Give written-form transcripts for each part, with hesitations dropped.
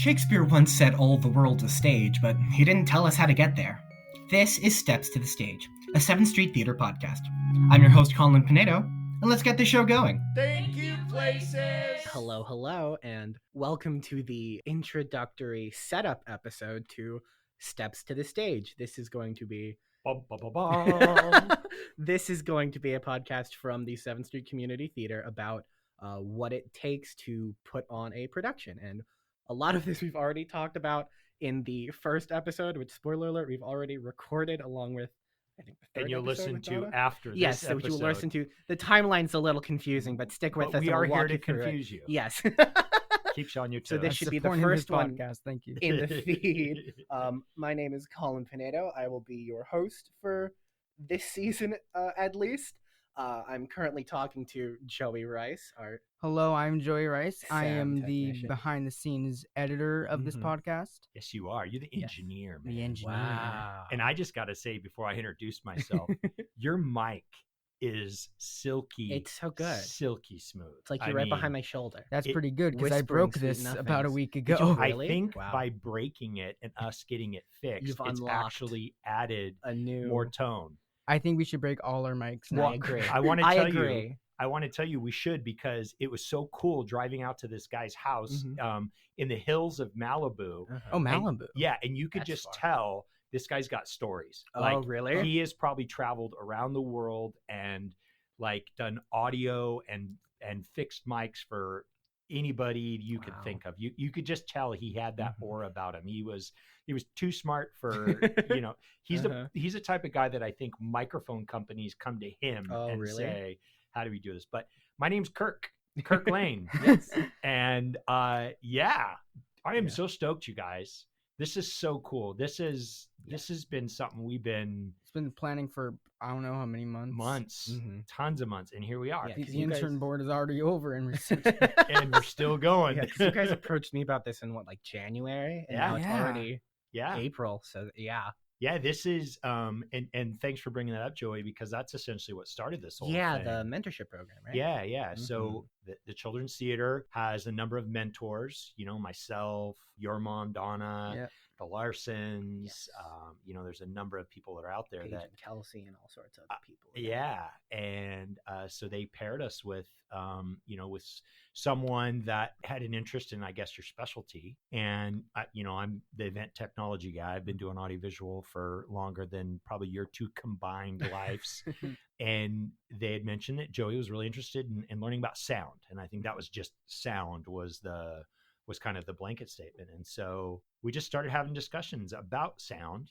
Shakespeare once said all the world's a stage, but he didn't tell us how to get there. This is Steps to the Stage, a 7th Street Theater podcast. I'm your host, Colin Pinedo, and let's get the show going. Thank you, places! Hello, and welcome to the introductory setup episode to Steps to the Stage. This is going to be This is going to be a podcast from the 7th Street Community Theater about what it takes to put on a production. And a lot of this we've already talked about in the first episode, which, spoiler alert, we've already recorded along with, I think, the third and you'll episode listen with to Donna. after this Yes, episode. which you'll listen to. The timeline's a little confusing, but stick with But us. we and are we'll walk here to you through it. confuse you. Yes. Keeps you on your toes. So this should be the Supporting first this one podcast. Thank you. in the feed. My name is Colin Pinedo. I will be your host for this season, at least. I'm currently talking to Joey Rice, our Hello, I'm Joey Rice. I Sound am the technician. behind-the-scenes editor of this Mhm. podcast. Yes, you are. You're the engineer, man. The engineer. wow. And I just got to say, before I introduce myself, your mic is silky. It's so good. Silky smooth. It's like you're right behind my shoulder. That's It- pretty good because I whispering broke sweet this about a nothings. week Did you ago. really? I think Wow. by breaking it and us getting it fixed, You've it's unlocked actually added A new. more tone. I think we should break all our mics now. I agree. I want to I tell agree. you. I want to tell you we should, because it was so cool driving out to this guy's house Mhm. in the hills of Malibu. Oh, And- Malibu. Yeah, and you could That's just far. tell this guy's got stories. Oh, Like, really? he has probably traveled around the world and like done audio and fixed mics for anybody you could Wow. think of. You could just tell he had that Mhm. aura about him. He was too smart for he's Uh-huh. he's the type of guy that I think microphone companies come to him Oh, and really? say, how do we do this? But my name's Kirk Lane. Yes. And yeah, I am Yeah. so stoked, you guys. This is so cool. This has been something we've been It's been planning for I don't know how many months. months, Mhm. tons of months, and here we are. Yeah, The, 'cause the you guys- intern board is already over, and we're six- And we're still going. Yeah, 'cause you guys approached me about this in like January, and now it's Yeah. already yeah. April. So yeah, Yeah, this is and thanks for bringing that up, Joey, because that's essentially what started this whole yeah, thing. the mentorship program, right? Yeah. So the Children's Theater has a number of mentors, myself, your mom, Donna, Yeah. the Larsons, Yes. there's a number of people that are out there Paige that and Kelsey and all sorts of people. yeah. And so they paired us with with someone that had an interest in, I guess, your specialty. And I'm the event technology guy. I've been doing audiovisual for longer than probably your two combined lives. And they had mentioned that Joey was really interested in learning about sound. And I think that was just sound was kind of the blanket statement. And so we just started having discussions about sound.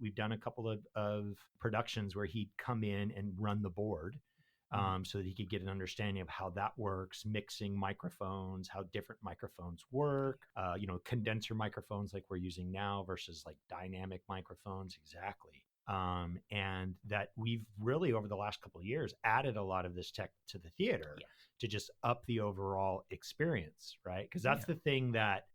We've done a couple of productions where he'd come in and run the board so that he could get an understanding of how that works, mixing microphones, how different microphones work, condenser microphones like we're using now versus like dynamic microphones. Exactly. And that we've really, over the last couple of years, added a lot of this tech to the theater to just up the overall experience, right? Because that's the thing that,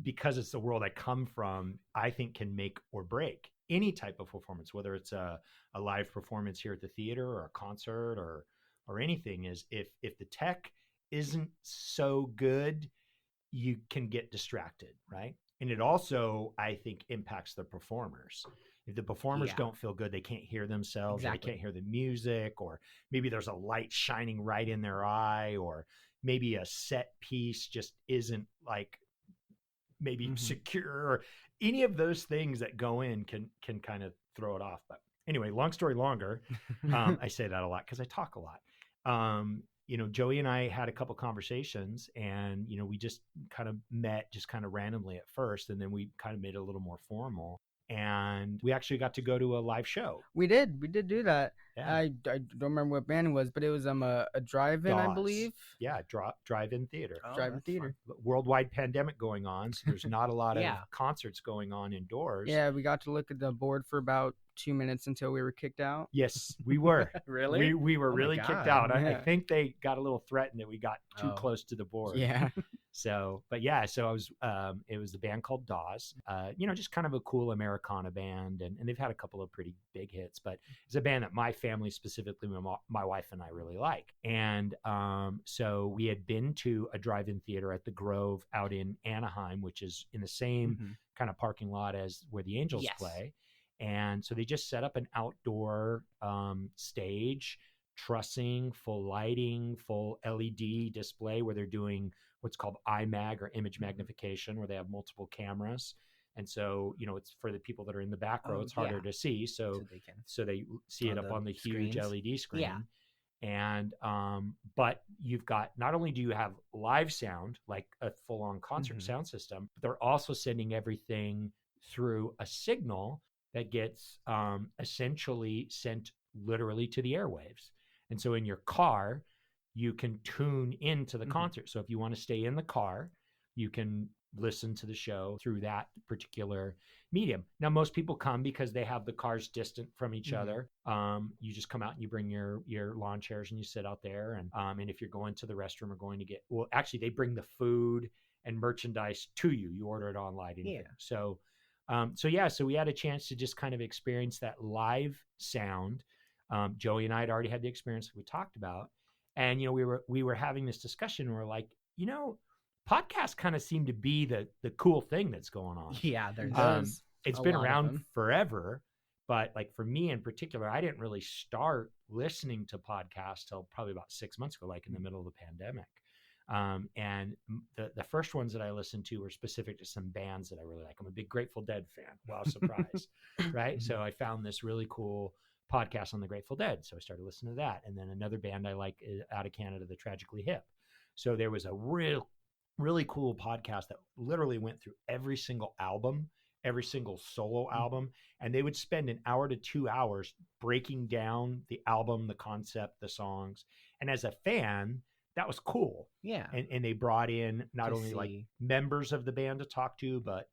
because it's the world I come from, I think can make or break any type of performance, whether it's a live performance here at the theater or a concert or anything, is if the tech isn't so good, you can get distracted, right? And it also, I think, impacts the performers. If the performers don't feel good, they can't hear themselves, or they can't hear the music, or maybe there's a light shining right in their eye, or maybe a set piece just isn't like maybe secure, or any of those things that go in can kind of throw it off. But anyway, long story longer, I say that a lot because I talk a lot. Joey and I had a couple conversations, and, we just kind of met just kind of randomly at first. And then we kind of made it a little more formal, and we actually got to go to a live show. We did do that. Yeah. I don't remember what band it was, but it was a drive-in, I Dawes. believe. Yeah. Drive-in theater. Oh, Drive-in that's theater. Worldwide pandemic going on. So there's not a lot of Yeah. concerts going on indoors. Yeah, we got to look at the board for about 2 minutes until we were kicked out. Yes, we were. fun. Really? We were Oh my really God. kicked out. I Yeah. think they got a little threatened that we got too Oh. close to the board. Yeah. So, but yeah, so I was, it was the band called Dawes, just kind of a cool Americana band. And they've had a couple of pretty big hits, but it's a band that my family, specifically my wife and I, really like. And so we had been to a drive-in theater at the Grove out in Anaheim, which is in the same kind of parking lot as where the Angels play. And so they just set up an outdoor stage, trussing, full lighting, full LED display where they're doing what's called IMAG, or image magnification, where they have multiple cameras. And so, it's for the people that are in the back row, it's harder to see. So they see it up on the huge LED screen. Yeah. And but you've got, not only do you have live sound, like a full-on concert sound system, but they're also sending everything through a signal that gets essentially sent literally to the airwaves. And so in your car, you can tune into the concert. So if you want to stay in the car, you can listen to the show through that particular medium. Now, most people come because they have the cars distant from each other. You just come out and you bring your lawn chairs and you sit out there. And if you're going to the restroom or going to get, well, actually, they bring the food and merchandise to you. You order it online. So we had a chance to just kind of experience that live sound. Joey and I had already had the experience that we talked about. And, we were having this discussion. And we're like, podcasts kind of seem to be the cool thing that's going on. Yeah, it's been around forever. But like for me in particular, I didn't really start listening to podcasts till probably about 6 months ago, like in the middle of the pandemic. And the first ones that I listened to were specific to some bands that I really like. I'm a big Grateful Dead fan. Wow, surprise. Right? So I found this really cool podcast on the Grateful Dead. So I started listening to that. And then another band I like out of Canada, the Tragically Hip. So there was a really cool podcast that literally went through every single album, every single solo album. And they would spend an hour to 2 hours breaking down the album, the concept, the songs. And as a fan, that was cool. Yeah. And they brought in not only like members of the band to talk to, but,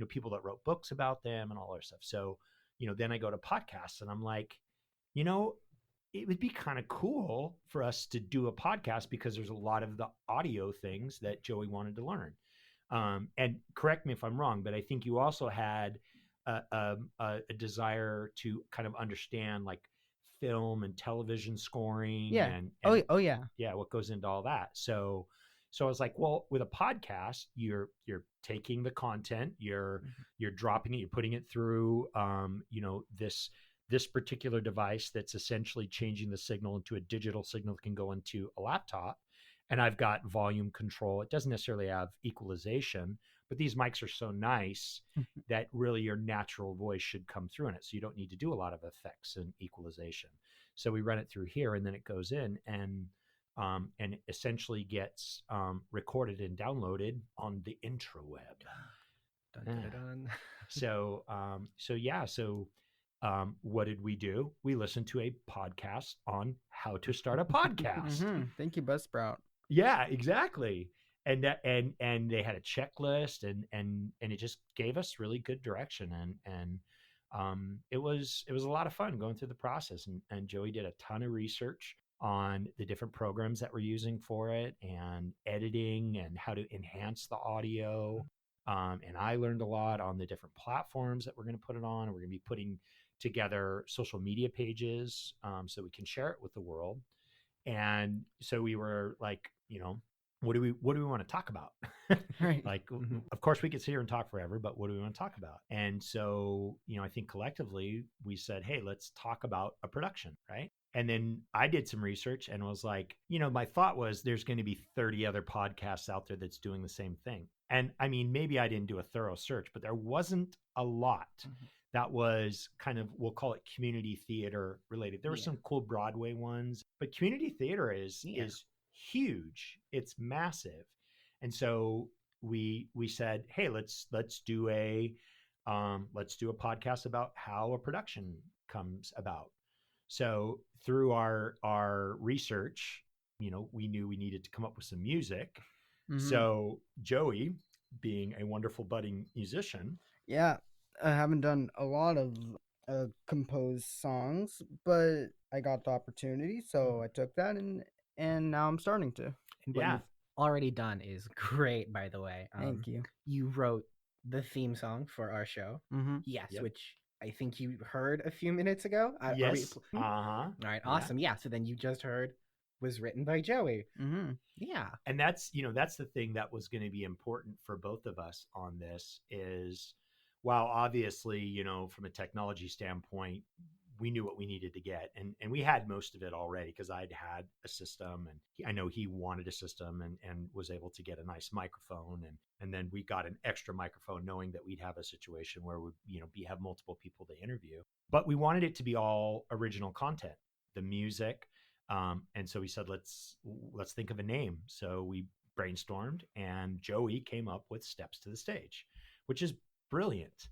people that wrote books about them and all that stuff. So, then I go to podcasts and I'm like, it would be kind of cool for us to do a podcast because there's a lot of the audio things that Joey wanted to learn. And correct me if I'm wrong, but I think you also had a desire to kind of understand like film and television scoring. Yeah. And oh yeah. Yeah. What goes into all that. So I was like, well, with a podcast, you're taking the content, you're dropping it, you're putting it through, this particular device that's essentially changing the signal into a digital signal that can go into a laptop. And I've got volume control. It doesn't necessarily have equalization, but these mics are so nice that really your natural voice should come through in it. So you don't need to do a lot of effects and equalization. So we run it through here and then it goes in and it essentially gets recorded and downloaded on the intraweb. Dun, dun, dun, dun. So what did we do? We listened to a podcast on how to start a podcast. Thank you, Buzzsprout. Yeah, exactly. And they had a checklist and it just gave us really good direction. And it was a lot of fun going through the process. And Joey did a ton of research on the different programs that we're using for it and editing and how to enhance the audio. And I learned a lot on the different platforms that we're going to put it on. We're going to be putting together social media pages so we can share it with the world. And so we were like, what do we want to talk about? Right. Like, of course we could sit here and talk forever, but what do we want to talk about? And so, I think collectively we said, hey, let's talk about a production, right? And then I did some research and was like, my thought was there's going to be 30 other podcasts out there that's doing the same thing. And I mean, maybe I didn't do a thorough search, but there wasn't a lot that was kind of, we'll call it community theater related. There were some cool Broadway ones, but community theater is huge. It's massive. And so we said, hey, let's do a podcast about how a production comes about. So through our research, we knew we needed to come up with some music. So Joey, being a wonderful budding musician. Yeah, I haven't done a lot of composed songs, but I got the opportunity, so I took that and now I'm starting to. Yeah. already done is great, by the way. Thank you. You wrote the theme song for our show. Mm-hmm. Yes, Yep. which I think you heard a few minutes ago. Yes. All right, awesome. Yeah, so then you just heard was written by Joey. Mm-hmm. Yeah. And that's the thing that was going to be important for both of us on this is, while obviously, from a technology standpoint, we knew what we needed to get, and we had most of it already because I'd had a system, and I know he wanted a system, and was able to get a nice microphone, and then we got an extra microphone knowing that we'd have a situation where we'd have multiple people to interview, but we wanted it to be all original content, the music. And so we said, let's think of a name. So we brainstormed, and Joey came up with Steps to the Stage, which is brilliant.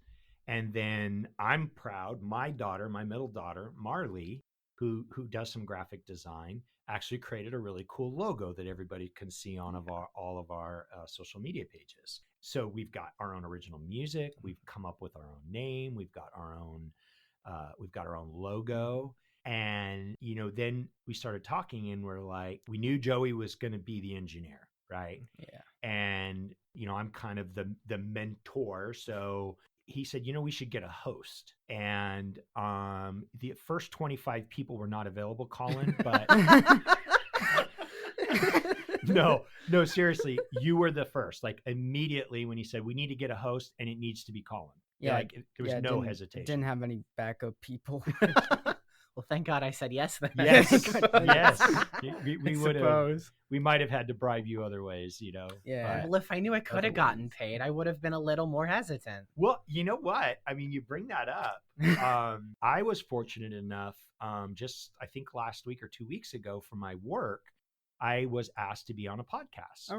And then I'm proud, my middle daughter, Marley, who does some graphic design, actually created a really cool logo that everybody can see on all of our social media pages. So we've got our own original music. We've come up with our own name. We've got our own logo. And, then we started talking, and we're like, we knew Joey was going to be the engineer, right? Yeah. And, I'm kind of the mentor. So he said, we should get a host. And the first 25 people were not available, Colin, but no, seriously, you were the first. Like immediately when he said, we need to get a host and it needs to be Colin. Yeah. Like there was no hesitation. Didn't have any backup people. Well, thank God I said yes then. Yes, yes. We would have. Suppose. We might have had to bribe you other ways, Yeah. Well, if I knew I could have gotten paid, I would have been a little more hesitant. Well, you know what? I mean, you bring that up. I was fortunate enough, just I think last week or 2 weeks ago, for my work, I was asked to be on a podcast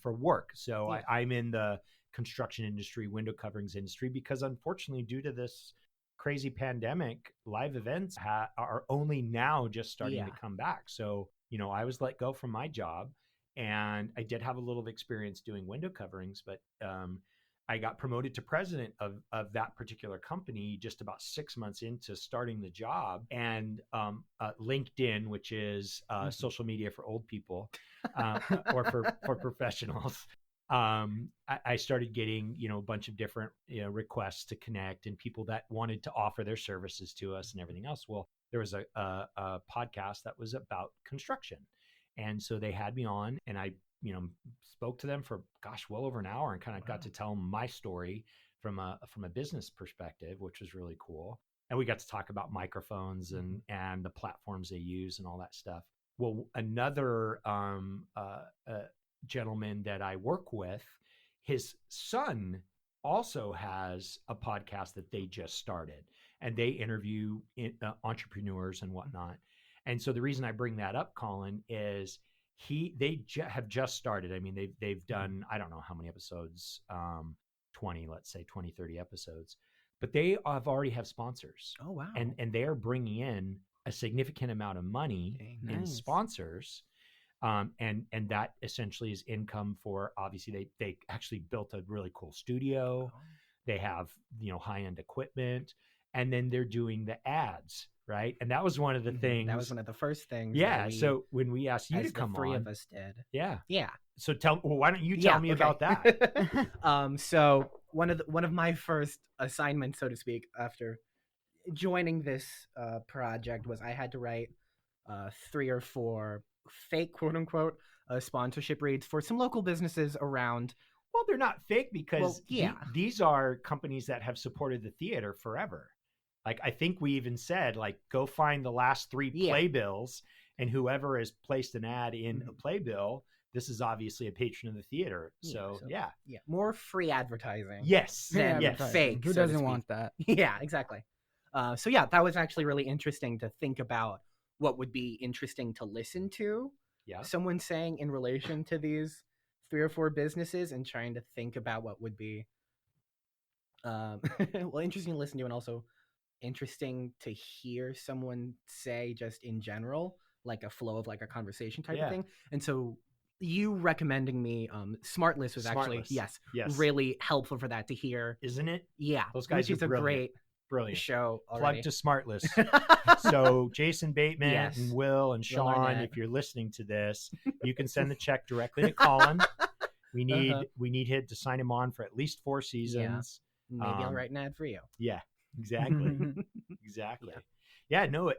for work. So yeah. I'm in the construction industry, window coverings industry, because unfortunately, due to this crazy pandemic, live events are only now just starting to come back. So, I was let go from my job, and I did have a little experience doing window coverings, but I got promoted to president of that particular company just about 6 months into starting the job. And LinkedIn, which is social media for old people or for professionals, I started getting, a bunch of different, requests to connect, and people that wanted to offer their services to us and everything else. Well, there was a podcast that was about construction. And so they had me on, and I, spoke to them for, well over an hour, and kind of got to tell them my story from a business perspective, which was really cool. And we got to talk about microphones and the platforms they use and all that stuff. Well, another, gentleman that I work with, his son also has a podcast that they just started, and they interview entrepreneurs and whatnot. And so the reason I bring that up, Colin, is they have just started. I mean, they've done, I don't know how many episodes, 20, let's say 20, 30 episodes, but they already have sponsors. Oh, wow. And they are bringing in a significant amount of money in sponsors. And that essentially is income for, obviously they actually built a really cool studio. They have, high-end equipment, and then they're doing the ads, right? And that was one of the things. That was one of the first things. Yeah. So when we asked you to come on, three of us did. Yeah. Yeah. So why don't you tell me about that? So one of my first assignments, so to speak, after joining this project was I had to write 3 or 4 fake, quote unquote, sponsorship reads for some local businesses around. Well, they're not fake because these are companies that have supported the theater forever. Like, I think we even said, like, go find the last 3 playbills, and whoever has placed an ad in a playbill, this is obviously a patron of the theater. So yeah. More free advertising. Yes. Fake. Who doesn't want that? Yeah, exactly. So yeah, that was actually really interesting to think about what would be interesting to listen to. Yeah. Someone saying in relation to these 3 or 4 businesses, and trying to think about what would be interesting to listen to, and also interesting to hear someone say just in general, like a flow of like a conversation type of thing. And so you recommending me SmartList was actually yes, really helpful for that to hear. Isn't it? Yeah. Those guys are a great Brilliant. show Plug already. to Smartless. So Jason Bateman Yes. and Will and Will Sean, Arnett. if you're listening to this, you can send the check directly to Colin. We need Uh-huh. we need him to sign him on for at least 4 seasons. Maybe I'll write an ad for you. Yeah, exactly. Exactly. Yeah, no,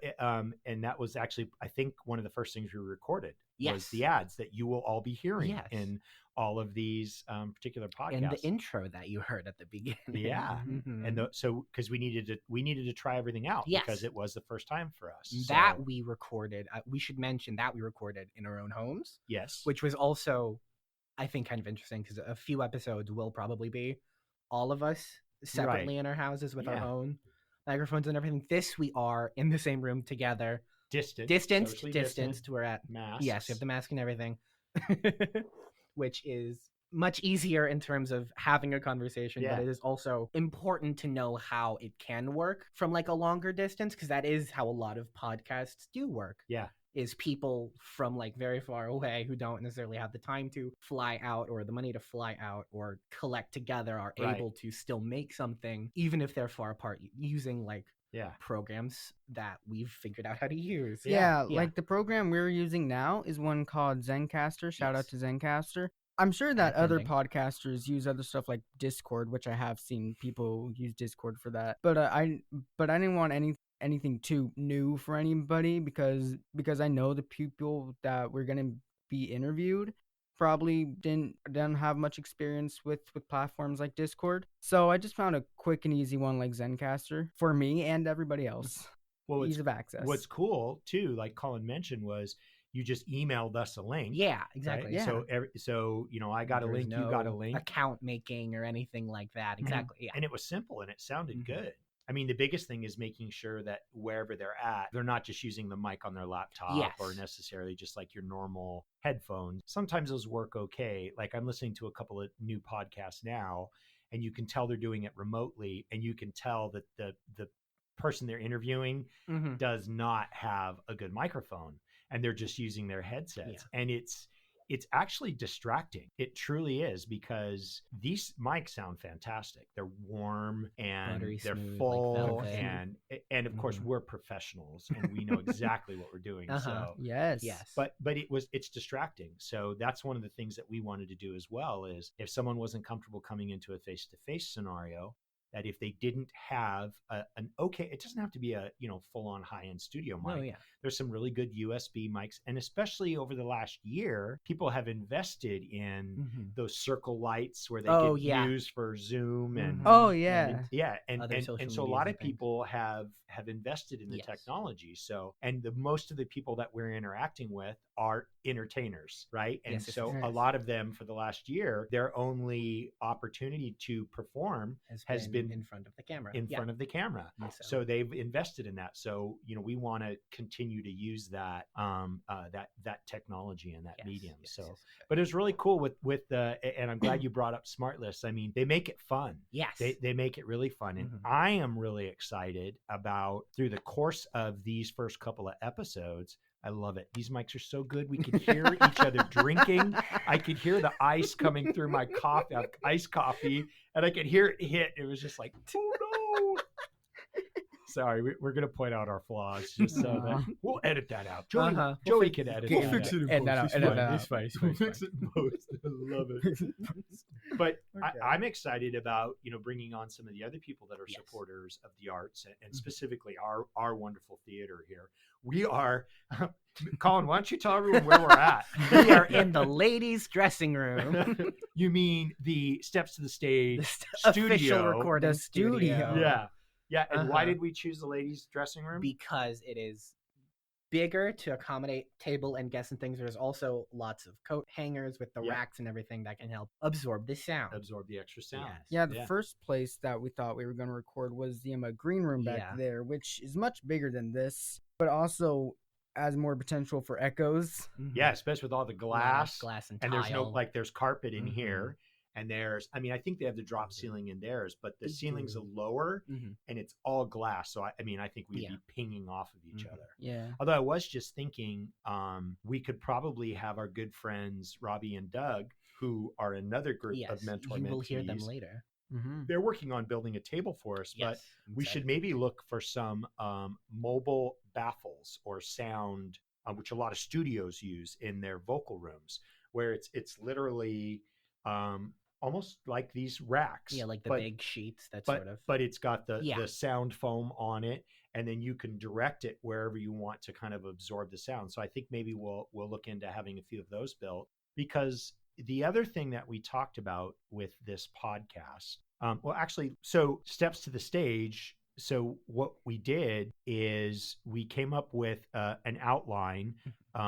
and that was actually, I think, one of the first things we recorded was Yes. the ads that you will all be hearing Yes. in all of these particular podcasts. In the intro that you heard at the beginning. Yeah. Mhm. And so because we needed to try everything out Yes. because it was the first time for us. That So, we recorded. We should mention that we recorded in our own homes, yes, which was also, I think, kind of interesting because a few episodes will probably be all of us separately in our houses with our Yeah. own microphones and everything. This we are in the same room together, socially distanced. We're at masks. yes, we have the mask and everything, which is much easier in terms of having a conversation. Yeah. But it is also important to know how it can work from like a longer distance because that is how a lot of podcasts do work. Yeah. Is people from like very far away who don't necessarily have the time to fly out or the money to fly out or collect together are Right. able to still make something even if they're far apart using like Yeah. programs that we've figured out how to use. Yeah, Yeah. like the program we're using now is one called Zencaster. Shout out Yes. to Zencaster. I'm sure that other Pending. podcasters use other stuff like Discord, which I have seen people use Discord for that. But I didn't want anything too new for anybody because I know the people that we're gonna be interviewed probably didn't have much experience with platforms like Discord. So I just found a quick and easy one like Zencaster for me and everybody else. Well, Ease of access. what's cool too, like Colin mentioned, was you just emailed us a link. Yeah, exactly. Right? Yeah. So I got a There's link, you got a no link, account making or anything like that. Exactly. Yeah. and it was simple and it sounded Mhm. good. I mean, the biggest thing is making sure that wherever they're at, they're not just using the mic on their laptop Yes. or necessarily just like your normal headphones. Sometimes those work okay. Like I'm listening to a couple of new podcasts now, and you can tell they're doing it remotely, and you can tell that the person they're interviewing Mhm. does not have a good microphone, and they're just using their headsets. And it's actually distracting. It truly is, because these mics sound fantastic. They're warm and Buttery they're smooth, like full, velvet. and of course Mhm. we're professionals and we know exactly what we're doing. Uh-huh. So Yes. Yes. but it's distracting. So that's one of the things that we wanted to do as well, is if someone wasn't comfortable coming into a face-to-face scenario, that if they didn't have an okay, it doesn't have to be a full-on high-end studio mic. Oh yeah. There's some really good USB mics, and especially over the last year, people have invested in Mhm. those circle lights where they Oh, get yeah. used for Zoom and Mhm. Oh And yeah. and Other social so a medias lot and of things. people have invested in the Yes. technology. So, and most of the people that we're interacting with are entertainers, right? And Yes, yes, so yes, a yes. lot of them for the last year, their only opportunity to perform has been in front of the camera. in Yeah. front of the camera. And So they've invested in that. So we want to continue to use that that technology and that Yes, medium. yes, So, yes, yes. but it's really cool with the, and I'm glad you brought up Smartless. I mean, they make it fun. Yes. They make it really fun, and Mhm. I am really excited about, through the course of these first couple of episodes. I love it. These mics are so good. We could hear each other drinking. I could hear the ice coming through my coffee, iced coffee, and I could hear it hit. It was just like, oh no. Sorry, we're going to point out our flaws just so that we'll edit that out. Joey, Uh-huh. Joey can edit We'll that fix out. it in Edit that post. Out, It's edit that fine. It's fine. It's fine. We'll fix it in post. I love it. But Okay. I'm excited about bringing on some of the other people that are Yes. supporters of the arts, and specifically our wonderful theater here. We are, Colin, why don't you tell everyone where we're at? We are in the ladies' dressing room. You mean the Steps to the Stage The studio? official recording The studio. Yeah. And why Uh-huh. did we choose the ladies' dressing room? Because it is bigger to accommodate table and guests and things. There's also lots of coat hangers with the Yeah. racks and everything that can help absorb the sound. Absorb the extra sound. Yes. Yeah, the first place that we thought we were going to record was the green room back Yeah. there, which is much bigger than this, but also has more potential for echoes. Mhm. Yeah, especially with all the glass. glass and And tile. there's no, there's carpet in Mhm. here. And I think they have the drop ceiling in theirs, but the They ceiling's do. lower Mhm. and it's all glass. So I think we'd Yeah. be pinging off of each Mhm. other. Yeah. Although I was just thinking, we could probably have our good friends Robbie and Doug, who are another group Yes, of mentor you will hear them mentees. later. Mm-hmm. They're working on building a table for us, but Yes, I'm we should excited. maybe look for some mobile baffles or sound, which a lot of studios use in their vocal rooms, where it's literally almost like these racks. Yeah, like the but, big sheets that but sort of. but it's got the Yeah. the sound foam on it, and then you can direct it wherever you want to kind of absorb the sound. So I think maybe we'll look into having a few of those built, because the other thing that we talked about with this podcast, well, actually, so steps to the stage. So what we did is we came up with an outline.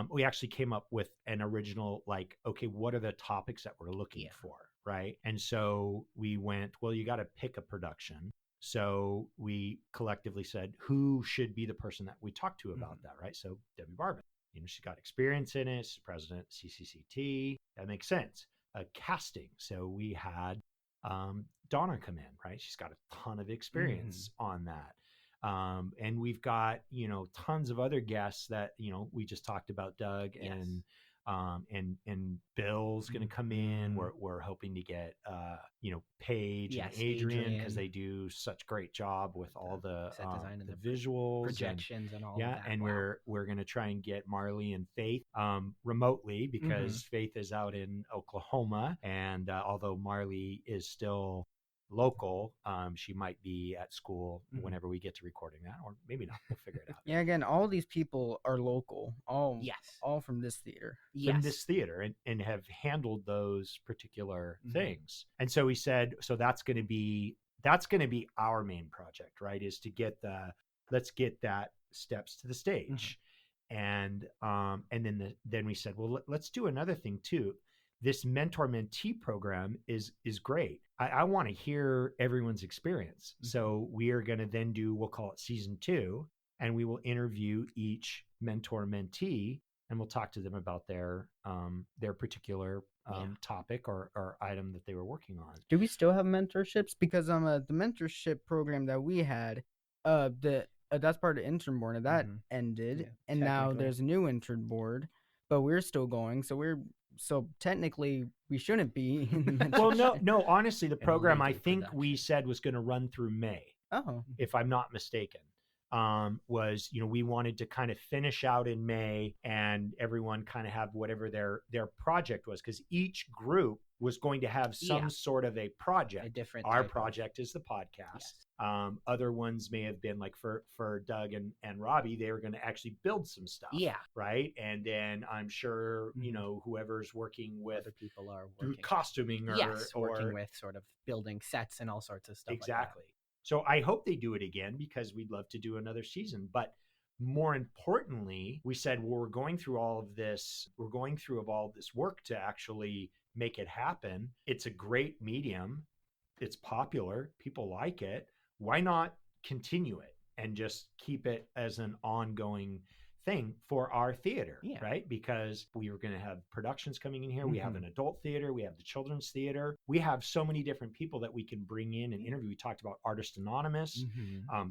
We actually came up with an original, like, okay, what are the topics that we're looking for, right? And so we went, well, you got to pick a production. So we collectively said, who should be the person that we talk to about that, right? So Debbie Barbin, she's got experience in it. She's president of CCCT. That makes sense. Casting. So we had Donna come in, right? She's got a ton of experience on that. And we've got, tons of other guests that, we just talked about, Doug, and Bill's going to come in. We're hoping to get, Paige and Adrian, because they do such great job with all the set design and the visuals, projections and all of that. And we're going to try and get Marley and Faith remotely, because Faith is out in Oklahoma, and although Marley is still local, she might be at school whenever we get to recording that, or maybe not. We'll figure it out. Yeah, again, all these people are local, all from this theater. From this theater, and have handled those particular things. And so we said, so that's going to be our main project, right? Is to get let's get that steps to the stage. And then we said, well, let's do another thing too. This mentor-mentee program is great. I want to hear everyone's experience. So we are going to then do, we'll call it season 2, and we will interview each mentor-mentee, and we'll talk to them about their particular topic or item that they were working on. Do we still have mentorships? Because the mentorship program that we had, that's part of intern board, and that ended, and now there's a new intern board, but we're still going. So technically, we shouldn't be in the Well, no. Honestly, the program I think we said was going to run through May. Oh, if I'm not mistaken. Was, we wanted to kind of finish out in May, and everyone kind of have whatever their project was, because each group was going to have some sort of a project. A different. Our project is the podcast. Other ones may have been like for Doug and Robbie, they were going to actually build some stuff. Yeah. Right. And then I'm sure, whoever's working with other people are working costuming or working with sort of building sets and all sorts of stuff. Exactly. So I hope they do it again, because we'd love to do another season. But more importantly, we said, well, we're going through all of this work to actually make it happen. It's a great medium. It's popular. People like it. Why not continue it and just keep it as an ongoing thing for our theater, right? Because we were going to have productions coming in here. We have an adult theater. We have the children's theater. We have so many different people that we can bring in and interview. We talked about Artist Anonymous.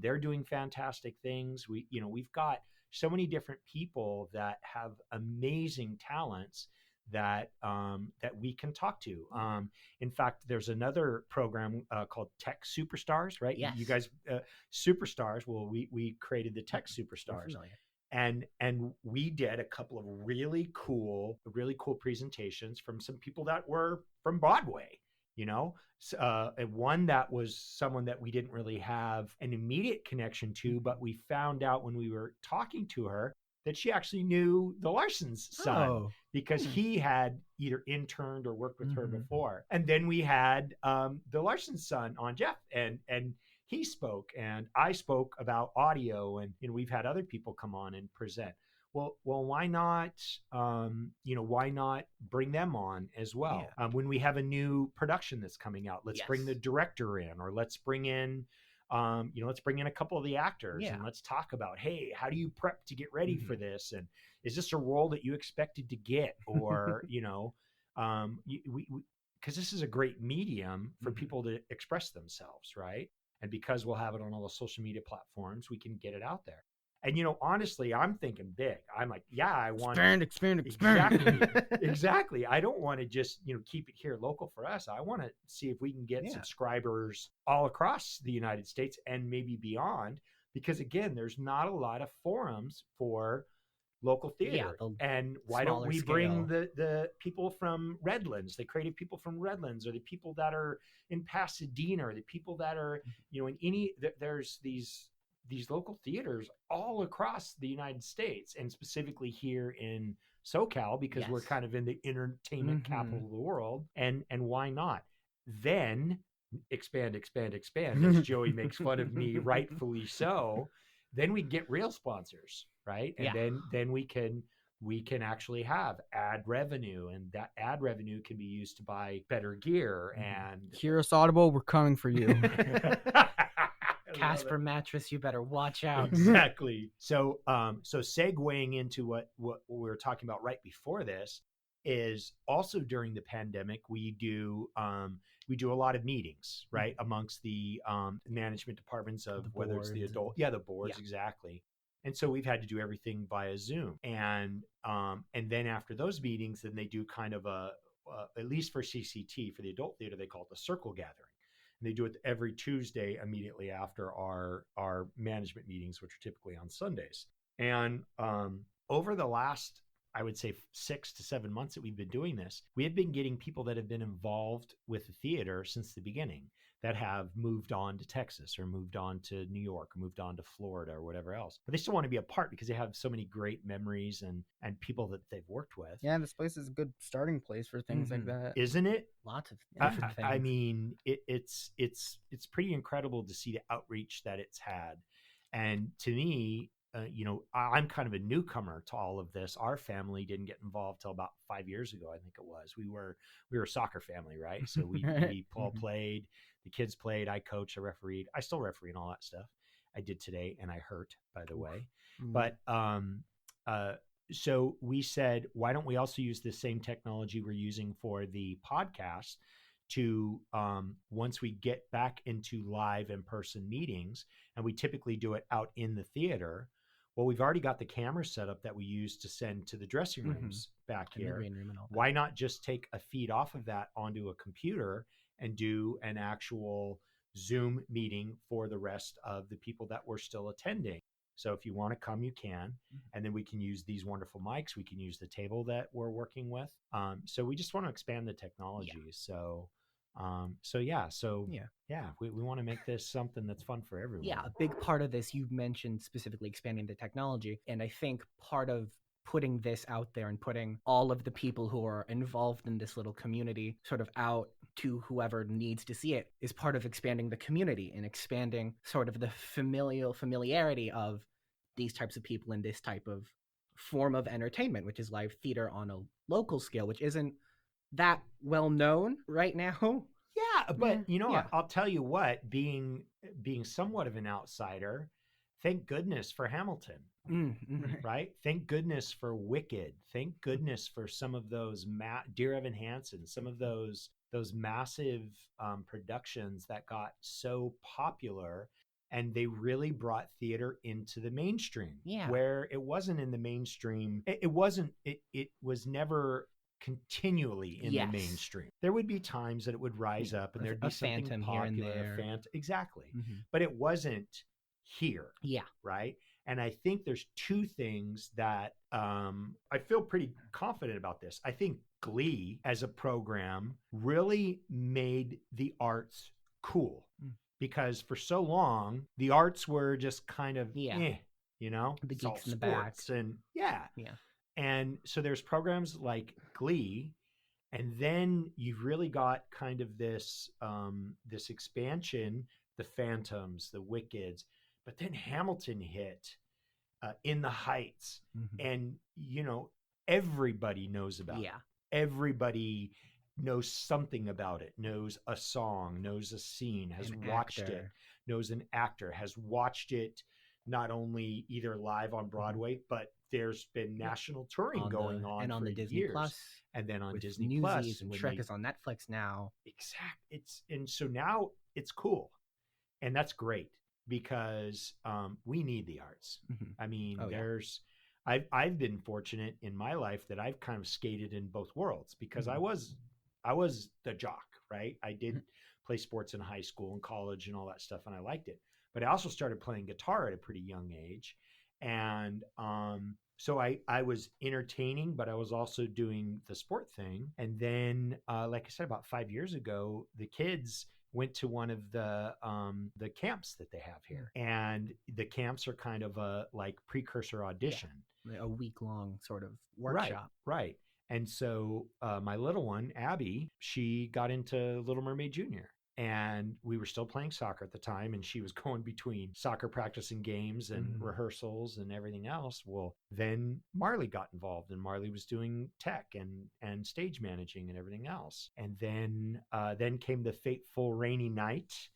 They're doing fantastic things. We've got so many different people that have amazing talents that we can talk to. In fact, there's another program called Tech Superstars, right? Yes. You guys, Superstars. Well, we created the Tech Superstars. And we did a couple of really cool presentations from some people that were from Broadway, and one that was someone that we didn't really have an immediate connection to, but we found out when we were talking to her that she actually knew the Larson's son, because he had either interned or worked with her before. And then we had the Larson's son on, Jeff, and he spoke, and I spoke about audio, and we've had other people come on and present. Well, why not? Why not bring them on as well? When we have a new production that's coming out, let's bring the director in, or let's bring in, let's bring in a couple of the actors, and let's talk about, hey, how do you prep to get ready for this, and is this a role that you expected to get, or because this is a great medium for people to express themselves, right? And because we'll have it on all the social media platforms, we can get it out there. And, honestly, I'm thinking big. I'm like, yeah, I want expand. Exactly. I don't want to just, keep it here local for us. I want to see if we can get subscribers all across the United States and maybe beyond, because again, there's not a lot of forums for local theater. And why don't we bring the people from Redlands, the creative people from Redlands, or the people that are in Pasadena, or the people that are, there's these local theaters all across the United States, and specifically here in SoCal, because we're kind of in the entertainment capital of the world. And why not? Then expand, as Joey makes fun of me, rightfully so. Then we get real sponsors, right? And then we can actually have ad revenue, and that ad revenue can be used to buy better gear. And Hear us, Audible, we're coming for you. Casper mattress, you better watch out. Exactly. So segueing into what we were talking about right before this is also during the pandemic, we do a lot of meetings, right, amongst the management departments of whether it's the adult, the boards, exactly. And so we've had to do everything via Zoom, and then after those meetings, then they do kind of at least for CCT, for the adult theater, they call it the circle gathering. And they do it every Tuesday immediately after our management meetings, which are typically on Sundays. And over the last, I would say, 6 to 7 months that we've been doing this, we have been getting people that have been involved with the theater since the beginning, that have moved on to Texas, or moved on to New York, or moved on to Florida, or whatever else. But they still want to be a part because they have so many great memories and people that they've worked with. Yeah, this place is a good starting place for things like that. Isn't it? Lots of different things. I mean, it's pretty incredible to see the outreach that it's had. And to me, I'm kind of a newcomer to all of this. Our family didn't get involved till about 5 years ago, I think it was. We were a soccer family, right? So we all played, the kids played, I coached, I refereed. I still referee and all that stuff. I did today, and I hurt, by the way. But so we said, why don't we also use the same technology we're using for the podcast to, once we get back into live in-person meetings, and we typically do it out in the theater. Well, we've already got the camera set up that we use to send to the dressing rooms back here. Green room and all that. Why not just take a feed off of that onto a computer and do an actual Zoom meeting for the rest of the people that were still attending? So if you want to come, you can. And then we can use these wonderful mics. We can use the table that we're working with. So we just want to expand the technology. We want to make this something that's fun for everyone. Yeah, a big part of this, you mentioned specifically expanding the technology. And I think part of putting this out there and putting all of the people who are involved in this little community sort of out to whoever needs to see it is part of expanding the community and expanding sort of the familiarity of these types of people in this type of form of entertainment, which is live theater on a local scale, which isn't that well known right now. Yeah, but I'll tell you what, being somewhat of an outsider, thank goodness for Hamilton. Right? Thank goodness for Wicked. Thank goodness for some of those Dear Evan Hansen, some of those massive productions that got so popular, and they really brought theater into the mainstream. Yeah. Where it wasn't in the mainstream. It was never continually in the mainstream. There would be times that it would rise up and there'd be something Phantom popular, here and there. Exactly. But it wasn't here. Yeah. Right. And I think there's two things that I feel pretty confident about this. I think Glee as a program really made the arts cool, because for so long the arts were just kind of the geeks in the back, and and so there's programs like Glee, and then you've really got kind of this this expansion, the Phantoms, the Wickeds. But then Hamilton hit, In the Heights, and everybody knows about it. Everybody knows something about it, knows a song, knows a scene, has watched it, knows an actor, has watched it not only either live on Broadway, but there's been national touring going on and on for the Disney years. Plus, and then on Disney Newsies, Plus, and Shrek is on Netflix now. And so now it's cool, and that's great. because we need the arts. Mhm. I mean, Oh, yeah. I've been fortunate in my life that I've kind of skated in both worlds because Mhm. I was the jock, right? I did Mhm. play sports in high school and college and all that stuff, and I liked it. But I also started playing guitar at a pretty young age, and so I was entertaining, but I was also doing the sport thing. And then, like I said, about 5 years ago, the kids went to one of the camps that they have here, and the camps are kind of a like precursor audition. A week-long sort of Right, workshop. right. And so my little one, Abby, she got into Little Mermaid Junior. And we were still playing soccer at the time, and she was going between soccer practice and games and Mhm. rehearsals and everything else. Well, then Marley got involved, and Marley was doing tech and stage managing and everything else. And then came the fateful rainy night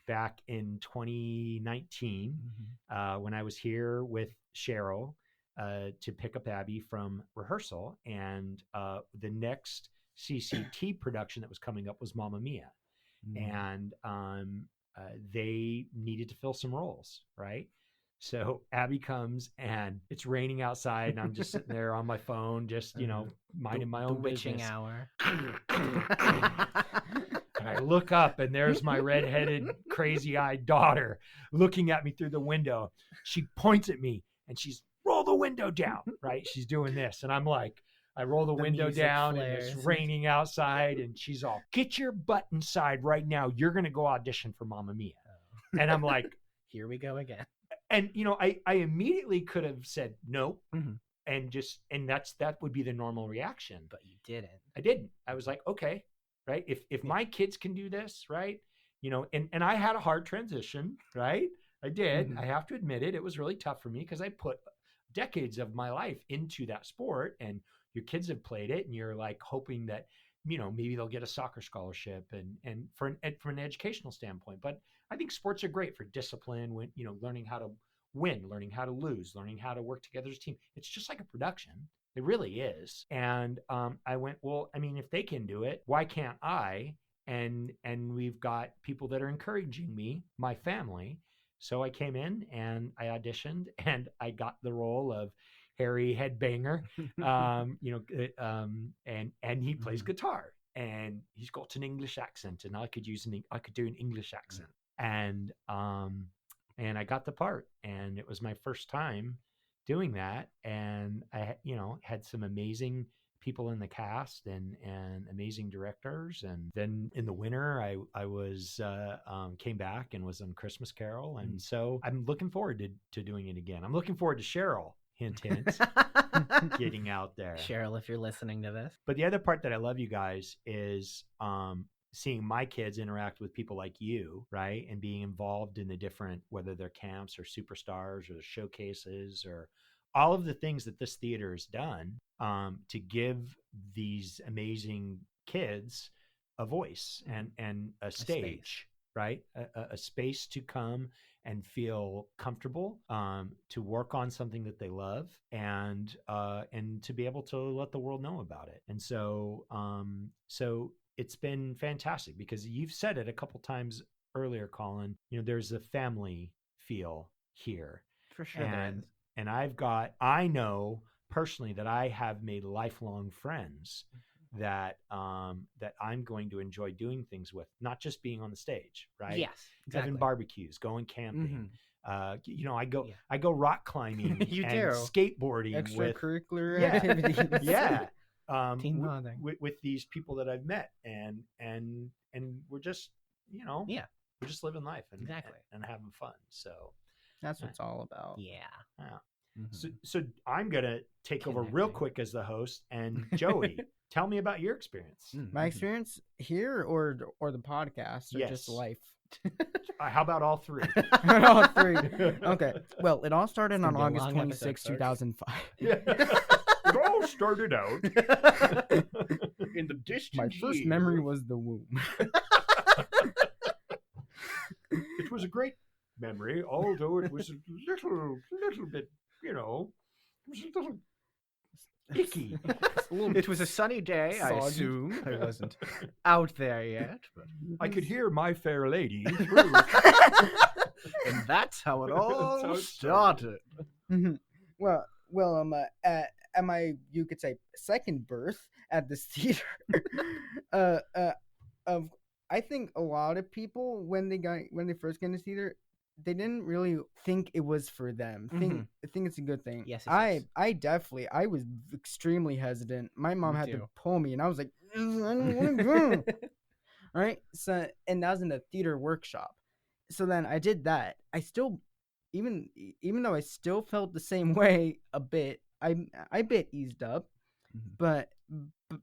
back in 2019 Mhm. when I was here with Cheryl to pick up Abby from rehearsal. And the next CCT production that was coming up was Mamma Mia. And they needed to fill some roles, right? So Abby comes and it's raining outside, and I'm just sitting there on my phone, just minding my own the witching business. hour. And I look up, and there's my redheaded, crazy-eyed daughter looking at me through the window. She points at me, and she's roll the window down, right? She's doing this, and I'm like, I roll the window music down, flares. and it's raining outside, and she's all, get your butt inside right now. You're going to go audition for Mamma Mia. And I'm like, here we go again. And I immediately could have said no, Mhm. and that would be the normal reaction. But you didn't. I didn't. I was like, okay, right. If my kids can do this, right, and I had a hard transition, right? I did. Mhm. I have to admit it. It was really tough for me because I put decades of my life into that sport, and your kids have played it, and you're like hoping that maybe they'll get a soccer scholarship and from an educational standpoint. But I think sports are great for discipline, when learning how to win, learning how to lose, learning how to work together as a team. It's just like a production. It really is. And I went, well, I mean, if they can do it, why can't I? And we've got people that are encouraging me, my family. So I came in and I auditioned, and I got the role of Harry Headbanger, and he plays guitar, and he's got an English accent, and I could do an English accent, and I got the part, and it was my first time doing that, and I had some amazing people in the cast and amazing directors. And then in the winter, I was came back and was on Christmas Carol, and so I'm looking forward to doing it again. I'm looking forward to Cheryl. Hint, hint. Getting out there. Cheryl, if you're listening to this. But the other part that I love, you guys, is seeing my kids interact with people like you, right? And being involved in the different, whether they're camps or superstars or showcases or all of the things that this theater has done to give these amazing kids a voice and a stage, right? A space to come and feel comfortable, to work on something that they love, and to be able to let the world know about it. And so it's been fantastic, because you've said it a couple times earlier, Colin. There's a family feel here, for sure. and I know personally that I have made lifelong friends that I'm going to enjoy doing things with, not just being on the stage, right? Yes, exactly. Having barbecues, going camping. Mm-hmm. I go rock climbing You and do. skateboarding Extracurricular Yeah. activities. yeah, Team bonding. with these people that I've met, and we're just we're just living life and Exactly. and having fun. So That's what it's all about. Yeah. So I'm gonna take over real quick as the host, and Joey, tell me about your experience. My experience here, or the podcast, or Yes. just life. How about all three? All three. Okay. Well, it all started on gonna be a August long 26, episode, 2005. It all started out in the distant My first year. memory was the womb. It was a great memory, although it was a little bit, it was a little icky. It was a sunny day, I Soggy. assume. I wasn't out there yet. But... I could hear My Fair Lady through. And that's how it all So it started. well, at my, you could say, second birth at this theater, uh, uh, of I think a lot of people when they first get into theater, they didn't really think it was for them. Think it's a good thing. Yes, I definitely I was extremely hesitant. My mom Me had to too. pull me, and I was like, I don't want to go. Right? So, and that was in a theater workshop. So then I did that. I still, even though I still felt the same way a bit, I bit eased up, but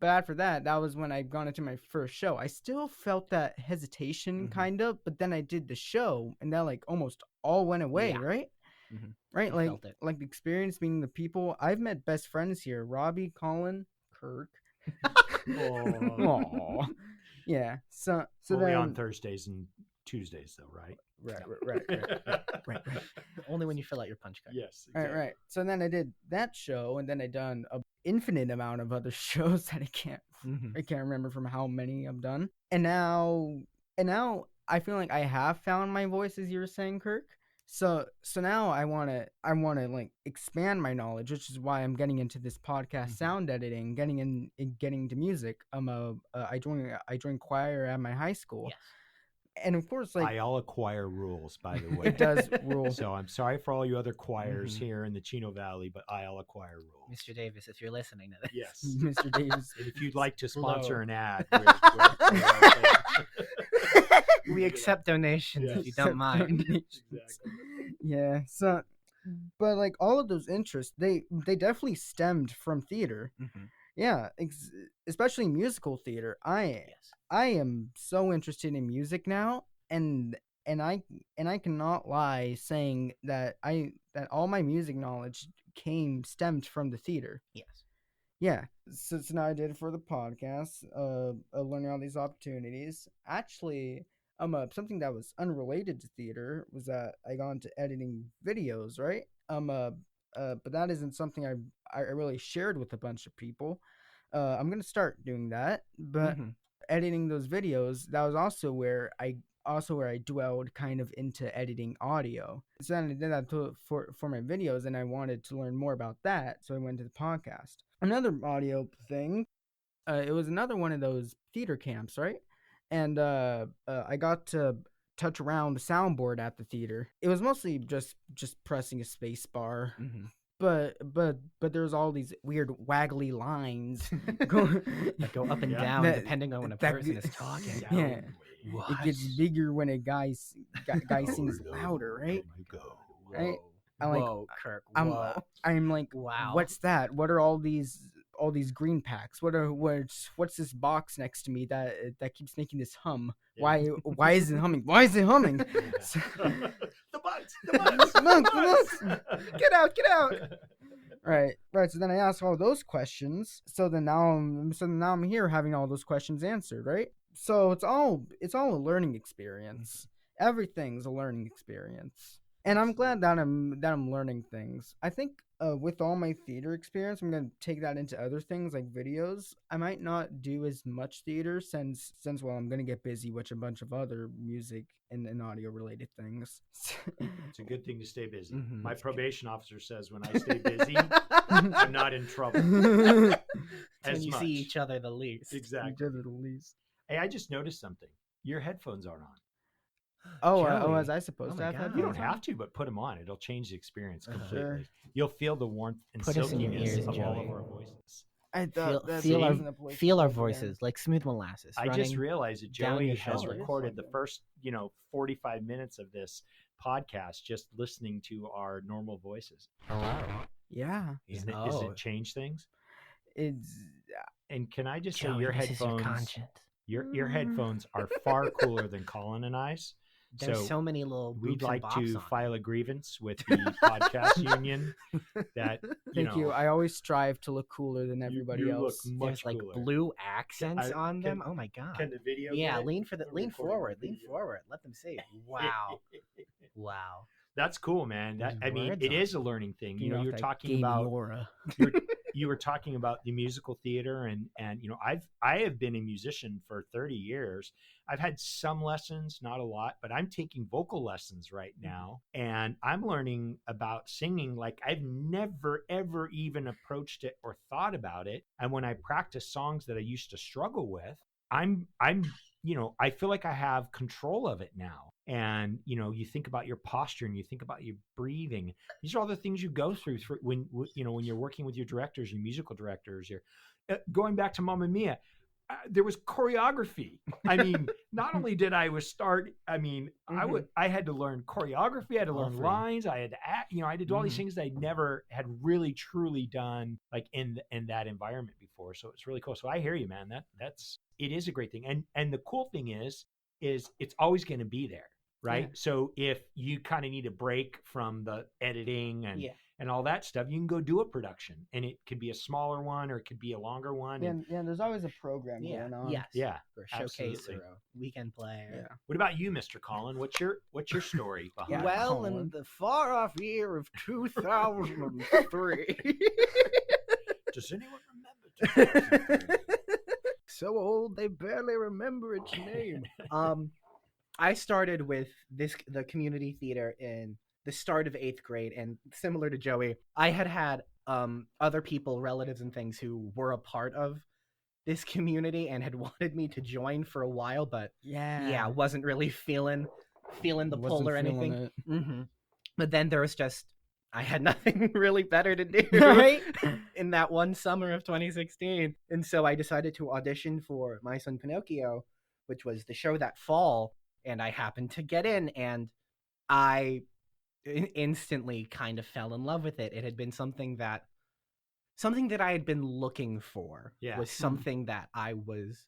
after that, that was when I gone into my first show. I still felt that hesitation kind of, but then I did the show, and that like almost all went away, Yeah. right? Right, You like felt it. like the experience, meeting the people. I've met best friends here: Robbie, Colin, Kirk. Aww. Yeah. So Only then on Thursdays and Tuesdays, though, right? right. Only when you fill out your punch card. Yes. Exactly. Right. So then I did that show, and then I done a infinite amount of other shows that I can't remember from how many I've done. And now I feel like I have found my voice, as you were saying, Kirk. So now I wanna like expand my knowledge, which is why I'm getting into this podcast sound editing, getting into music. I joined choir at my high school. Yes. And of course, like Ayala Choir rules, by the way. it does rule. So I'm sorry for all you other choirs here in the Chino Valley, but Ayala Choir rules. Mr. Davis, if you're listening to this. Yes. Mr. Davis. And if you'd like to sponsor Hello. an ad, We accept donations if you don't mind. Exactly. Yeah. So, but like all of those interests, they definitely stemmed from theater. Yeah, especially musical theater. I am so interested in music now, and I cannot lie saying that all my music knowledge stemmed from the theater. Yes. Yeah. So now I did it for the podcast, learning all these opportunities. Actually, something that was unrelated to theater was that I got into editing videos, right? But that isn't something I really shared with a bunch of people. I'm gonna start doing that, but editing those videos, that was also where I dwelled kind of into editing audio. So then I did that for my videos, and I wanted to learn more about that, so I went to the podcast. Another audio thing, it was another one of those theater camps, right? And I got to touch around the soundboard at the theater. It was mostly just pressing a space bar. But there's all these weird waggly lines that go up and down depending on when a person is talking. Yeah. It gets bigger when a guy sings louder, right? Right? Whoa, Kirk. Whoa. I'm like, wow. What's that? What are all these green packs? What's this box next to me that keeps making this hum? Yeah. Why is it humming? Why is it humming? The bugs. Get out. Right. So then I asked all those questions. So now I'm here having all those questions answered, right? So it's all a learning experience. Everything's a learning experience. And I'm glad that I'm learning things. I think with all my theater experience, I'm going to take that into other things like videos. I might not do as much theater since well, I'm going to get busy with a bunch of other music and audio related things. It's a good thing to stay busy. My probation officer says when I stay busy, I'm not in trouble. When you see each other the least. Exactly. Each other the least. Hey, I just noticed something. Your headphones aren't on. Oh, was I supposed to have God. headphones? You don't have to, but put them on. It'll change the experience completely. Sure. You'll feel the warmth and Put us in your silkiness ears, of all of Joey. our voices. I thought Feel our voices like smooth molasses. I just realized that down Joey your has shoulders. recorded the first, 45 minutes of this podcast just listening to our normal voices. Oh, wow. Yeah. Does it change things? It's And can I just Joey, say your this is your headphones, conscience. your headphones are far cooler than Colin and I's. There's so many little We'd boops like and to bops on file a grievance with the podcast union that Thank you. I always strive to look cooler than everybody you else. look There's much like cooler. blue accents on them. can- Oh my god. Can the video? Yeah, get it? lean We're forward. recording the Lean video. forward. Let them see. Wow. Wow. That's cool, man. Those I mean, words it on is a learning thing. You Feeding know, off you're that talking gaming about aura. you were talking about the musical theater, and you know, I have been a musician for 30 years. I've had some lessons, not a lot, but I'm taking vocal lessons right now, and I'm learning about singing like I've never ever even approached it or thought about it. And when I practice songs that I used to struggle with, I'm you know, I feel like I have control of it now. And you know, you think about your posture and you think about your breathing. These are all the things you go through when you know, when you're working with your directors, your musical directors. You're going back to Mamma Mia. There was choreography. I mean, not only did I start. I mean, I had to learn choreography. I had to learn lines. I had to act. You know, I had to do all these things that I never had really truly done like in that environment before. So it's really cool. So I hear you, man. It is a great thing. And the cool thing is it's always going to be there. Right. Yeah. So if you kind of need a break from the editing and all that stuff, you can go do a production, and it could be a smaller one or it could be a longer one. Yeah, there's always a program going on. Yes. Yeah. Or a showcase Absolutely. or a weekend play. Yeah. What about you, Mr. Colin? What's your story behind Yeah. it? Well, in Colin. the far off year of 2003. Does anyone remember? So old they barely remember its name. I started with the community theater in the start of 8th grade, and similar to Joey, I had other people, relatives and things, who were a part of this community and had wanted me to join for a while, but Yeah. wasn't really feeling the pull or anything. But then there was I had nothing really better to do Right? in that one summer of 2016. And so I decided to audition for My Son Pinocchio, which was the show that fall. And I happened to get in, and I instantly kind of fell in love with it. It had been something that I had been looking for. Yeah. Was something that I was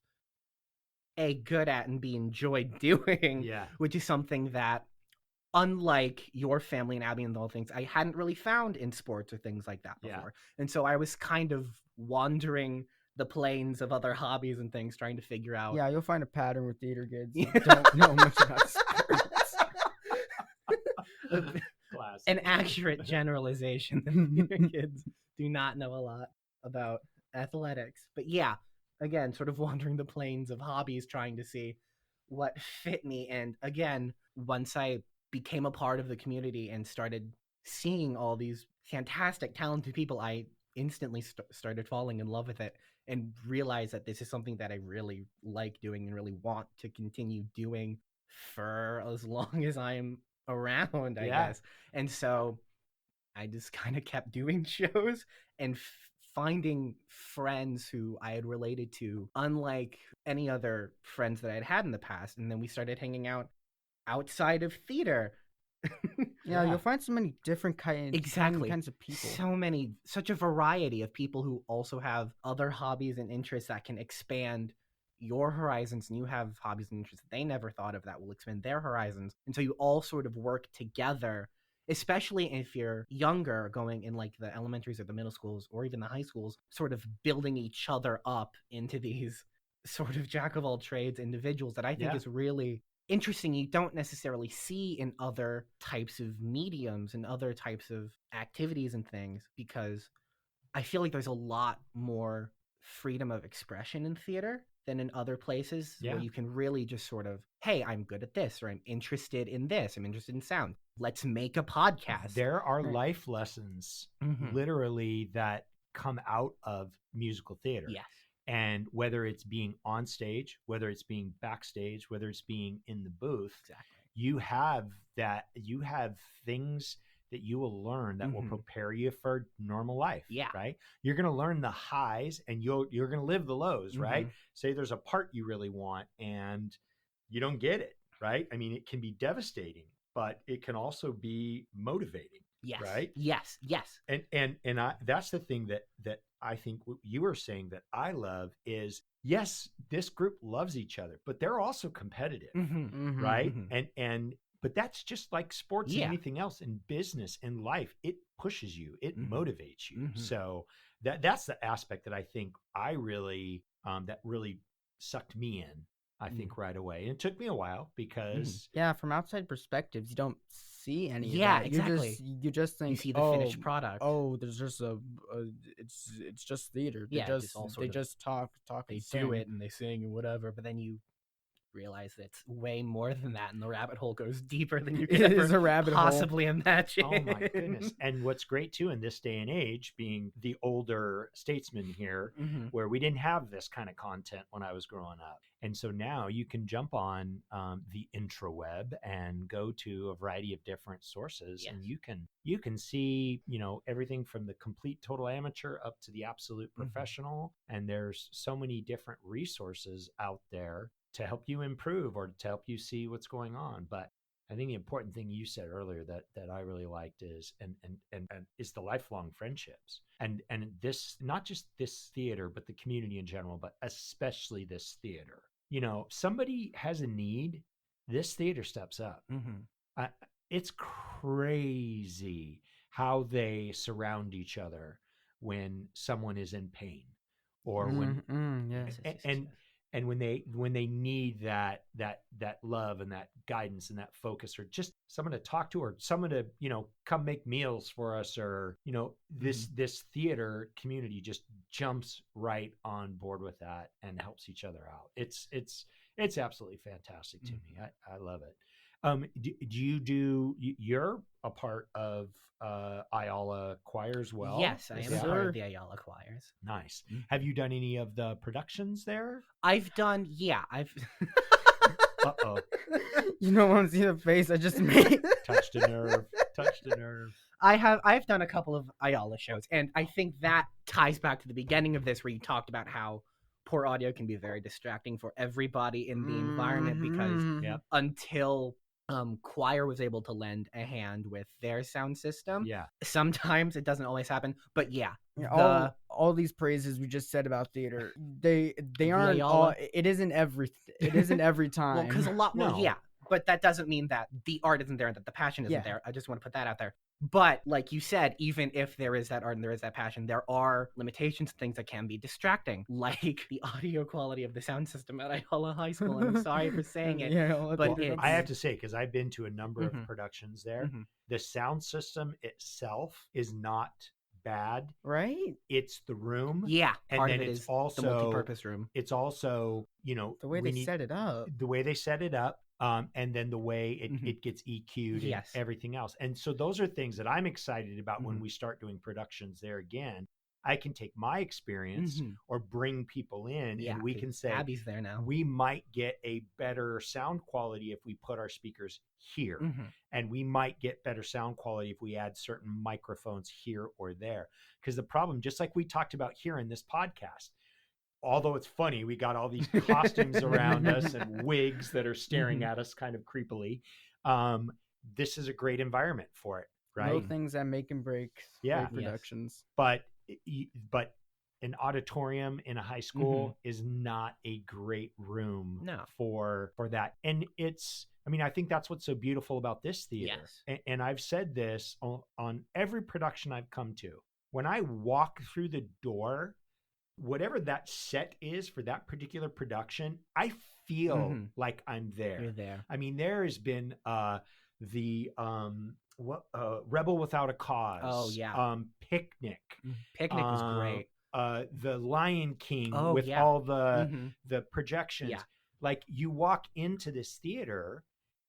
good at and enjoyed doing. Yeah. Which is something that, unlike your family and Abby and all things, I hadn't really found in sports or things like that before. Yeah. And so I was kind of wandering the plains of other hobbies and things, trying to figure out. Yeah, you'll find a pattern with theater kids that don't know much about sports. An accurate generalization that theater kids do not know a lot about athletics. But yeah, again, sort of wandering the plains of hobbies, trying to see what fit me. And again, once I became a part of the community and started seeing all these fantastic, talented people, I instantly started falling in love with it and realized that this is something that I really like doing and really want to continue doing for as long as I'm around, I guess. And so I just kind of kept doing shows and finding friends who I had related to, unlike any other friends that I had in the past. And then we started hanging out outside of theater. Yeah, you'll find so many different kinds of people. Such a variety of people who also have other hobbies and interests that can expand your horizons, and you have hobbies and interests that they never thought of that will expand their horizons. And so you all sort of work together, especially if you're younger, going in like the elementaries or the middle schools or even the high schools, sort of building each other up into these sort of jack of all trades individuals that I think is really interesting. You don't necessarily see in other types of mediums and other types of activities and things, because I feel like there's a lot more freedom of expression in theater than in other places where you can really just sort of, hey, I'm good at this, or I'm interested in this, I'm interested in sound, let's make a podcast. There are life lessons literally that come out of musical theater. Yes. And whether it's being on stage, whether it's being backstage, whether it's being in the booth, you have things that you will learn that will prepare you for normal life. Yeah. Right. You're going to learn the highs and you're going to live the lows. Right. Say there's a part you really want and you don't get it. Right. I mean, it can be devastating, but it can also be motivating. Yes. Right. Yes. Yes. And that's the thing that I think what you were saying that I love is, yes, this group loves each other, but they're also competitive. Right. But that's just like sports and anything else in business and life. It pushes you, it motivates you. So that's the aspect that I think I really, that really sucked me in, I think right away. And it took me a while because from outside perspectives, you don't see any Yeah, of that. exactly. You just think, You see the finished product. Oh, there's just it's just theater. They Yeah, just all sort they of- just talk They and do sing. it and they sing and whatever, but then you realize that it's way more than that, and the rabbit hole goes deeper than you could It ever is a rabbit hole. possibly imagine. Oh my goodness. And what's great too in this day and age, being the older statesman here, Mhm. where we didn't have this kind of content when I was growing up. And so now you can jump on the intraweb and go to a variety of different sources, and Yes. you can see, you know, everything from the complete total amateur up to the absolute Mhm. professional. And there's so many different resources out there to help you improve or to help you see what's going on. But I think the important thing you said earlier that I really liked is and is the lifelong friendships. And this, not just this theater, but the community in general, but especially this theater. You know, somebody has a need, this theater steps up. Mhm. It's crazy how they surround each other when someone is in pain or when Yes. and when they need that love and that guidance and that focus, or just someone to talk to, or someone to, you know, come make meals for us, or, you know, this theater community just jumps right on board with that and helps each other out. It's absolutely fantastic to me. I love it. You're a part of Ayala Choir as well? Yes, I am Yes, a part sir. of the Ayala choirs. Nice. Mhm. Have you done any of the productions there? I've done, I've Uh-oh. You don't want to see the face I just made. Touched a nerve. Touched a nerve. I've done a couple of Ayala shows, and I think that ties back to the beginning of this, where you talked about how poor audio can be very distracting for everybody in the environment, because Mhm. Yep. until choir was able to lend a hand with their sound system, Yeah. sometimes it doesn't always happen, but Yeah, the all these praises we just said about theater, they aren't Ayala- all. It isn't every time. well, because a lot, well, No. yeah, but that doesn't mean that the art isn't there and that the passion isn't Yeah. there. I just want to put that out there. But like you said, even if there is that art and there is that passion, there are limitations to things that can be distracting, like the audio quality of the sound system at Ayala High School. And I'm sorry for saying it. Yeah, all but theater it's- I have companies. to say, because I've been to a number Mhm. of productions there, Mhm. the sound system itself is not bad. Right? It's the room. Yeah, And part then of it it's is also the multi-purpose room. It's also, you know, The way we they need- set it up. the way they set it up, and then the way Mhm. it gets EQ'd Yes. and everything else. And so those are things that I'm excited about when Mhm. we start doing productions there again. I can take my experience Mhm. or bring people in, Yeah, and we 'cause can say, Abby's there now. we might get a better sound quality if we put our speakers here. Mhm. And we might get better sound quality if we add certain microphones here or there. Because the problem, just like we talked about here in this podcast, although it's funny, we got all these costumes around us and wigs that are staring Mhm. at us kind of creepily. This is a great environment for it, right? Little things that make and break Yeah. great Yes. productions. But an auditorium in a high school is not a great room No. for that. And it's, I mean, I think that's what's so beautiful about this theater. Yes. And I've said this on every production I've come to. When I walk through the door, whatever that set is for that particular production, I feel Mhm. like I'm there. You're there. I mean, there has been the Rebel Without a Cause. Oh, yeah. Picnic. Picnic was great. The Lion King Oh, with yeah. all the Mhm. projections. Yeah. Like, you walk into this theater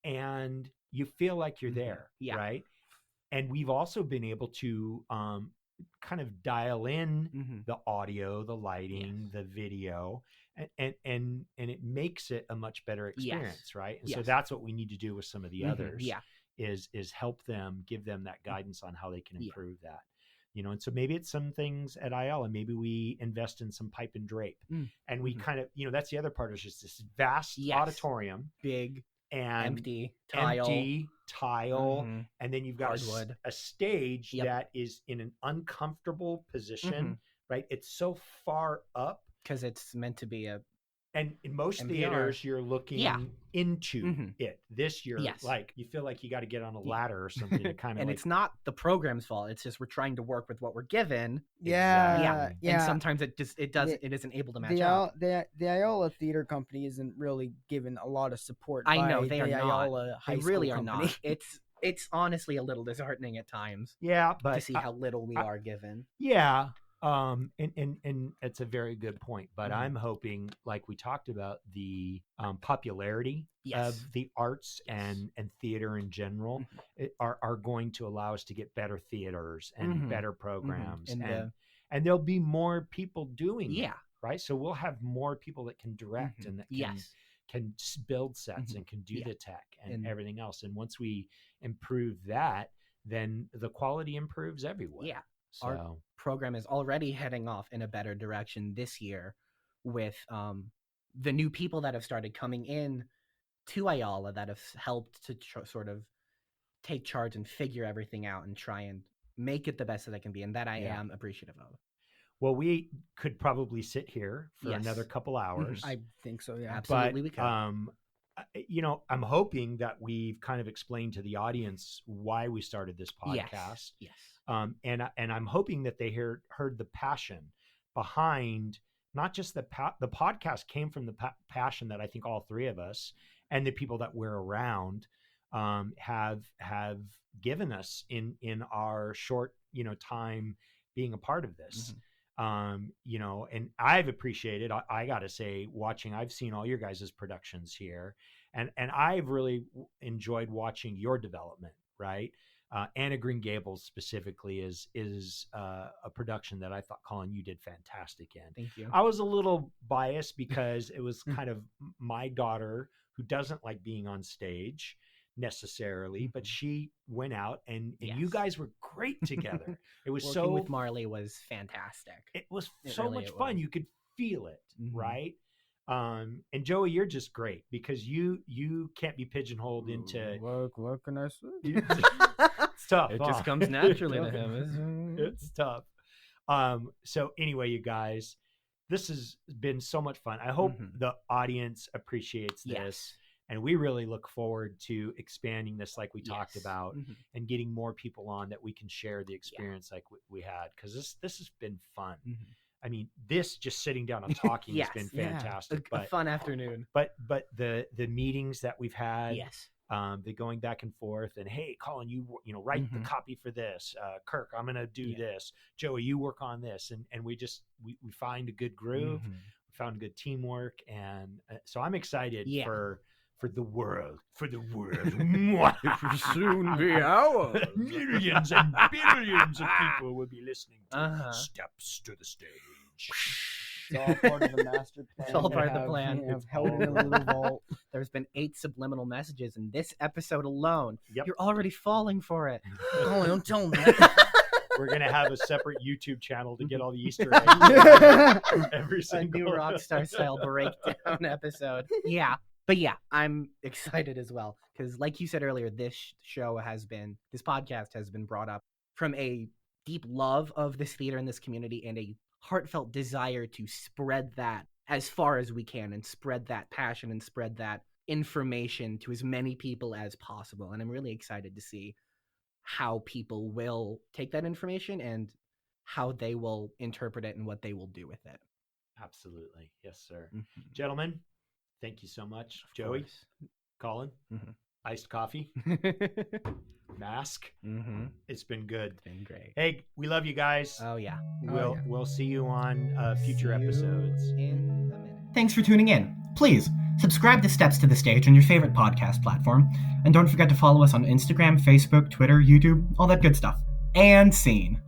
and you feel like you're Mhm. there, Yeah. right? And we've also been able to kind of dial in Mhm. the audio, the lighting, Yes. the video, and it makes it a much better experience, right? And so Yes. that's what we need to do with some of the Mhm. others. Yeah. Is help them, give them that guidance on how they can Yeah. improve that. You know, and so maybe it's some things at Ayala. Maybe we invest in some pipe and drape, and we Mhm. kind of, you know, that's the other part, is just this vast Yes. auditorium Big, and empty, tile. tile, Mhm. and then you've got Hardwood. a stage Yep. that is in an uncomfortable position, Mhm. right? It's so far up, Because it's meant to be a and in most NPR. theaters you're looking into Mhm. it. This you're Yes. like, you feel like you got to get on a Yeah. ladder or something to kind of and like, it's not the program's fault. It's just we're trying to work with what we're given. Yeah, Exactly. And sometimes it isn't able to match up. the Ayala Theater Company isn't really given a lot of support. I know by they are the not. Ayala High They really School are Company. not. it's honestly a little disheartening at times Yeah, but to see how little we are given. yeah. And it's a very good point, but Mhm. I'm hoping, like we talked about, the popularity Yes. of the arts Yes. and theater in general Mhm. are going to allow us to get better theaters and Mhm. better programs, And and there'll be more people doing it, yeah. right? So we'll have more people that can direct Mhm. and that Yes. can build sets Mhm. and can do Yeah. the tech and And- everything else. And once we improve that, then the quality improves everywhere. Yeah. So Our program is already heading off in a better direction this year with the new people that have started coming in to Ayala that have helped to sort of take charge and figure everything out and try and make it the best that it can be, and that I Yeah. am appreciative of. well, we could probably sit here for Yes. another couple hours. I think so. Yeah. Absolutely, we could. I'm hoping that we've kind of explained to the audience why we started this podcast. Yes. And I'm hoping that they heard the passion behind not just the podcast came from the passion that I think all three of us and the people that we're around have given us in our short time being a part of this. And I've appreciated, I gotta say, I've seen all your guys' productions here, and I've really enjoyed watching your development, right? Anna Green Gables specifically is a production that I thought, Colin, you did fantastic in. Thank you. I was a little biased because it was kind of my daughter who doesn't like being on stage necessarily, but she went out and Yes. you guys were great together. It was Working with Marley was fantastic. it was It so really much fun. was. You could feel it, Mhm. right? And Joey, you're just great because you can't be pigeonholed into What can I say? it's tough. It huh? just comes naturally to him. It's tough. So anyway, you guys, this has been so much fun. I hope Mhm. the audience appreciates this. Yes. And we really look forward to expanding this like we talked Yes. about Mhm. and getting more people on that we can share the experience like we had. Because this has been fun. Mhm. I mean, this just sitting down and talking Yes. has been Yeah. fantastic. A fun afternoon. But the meetings that we've had, Yes. the going back and forth, and hey, Colin, you write the Mhm. copy for this. Kirk, I'm gonna do Yeah. this. Joey, you work on this, and we find a good groove. Mhm. We found good teamwork, and so I'm excited Yeah. for the world. It will soon be ours. Millions and billions of people will be listening to Uh-huh. Steps to the Stage. It's all part of the master plan. It's all part of the They plan. have It's held in a all- little vault. There's been 8 subliminal messages in this episode alone. Yep. You're already falling for it. Oh, don't tell them that. We're gonna have a separate YouTube channel to get all the Easter eggs. Every A single new Rockstar style breakdown episode. Yeah. But yeah, I'm excited as well. Because like you said earlier, this podcast has been brought up from a deep love of this theater and this community and a heartfelt desire to spread that as far as we can and spread that passion and spread that information to as many people as possible. And I'm really excited to see how people will take that information and how they will interpret it and what they will do with it. Absolutely, yes, sir. Mhm. Gentlemen, thank you so much. Of Joey, course. Colin, Mhm. iced coffee, mask. Mm-hmm. It's been good. It's been great. Hey, we love you guys. Oh yeah. We'll see you on future See you episodes. in a minute. Thanks for tuning in. Please subscribe to Steps to the Stage on your favorite podcast platform, and don't forget to follow us on Instagram, Facebook, Twitter, YouTube, all that good stuff. And scene.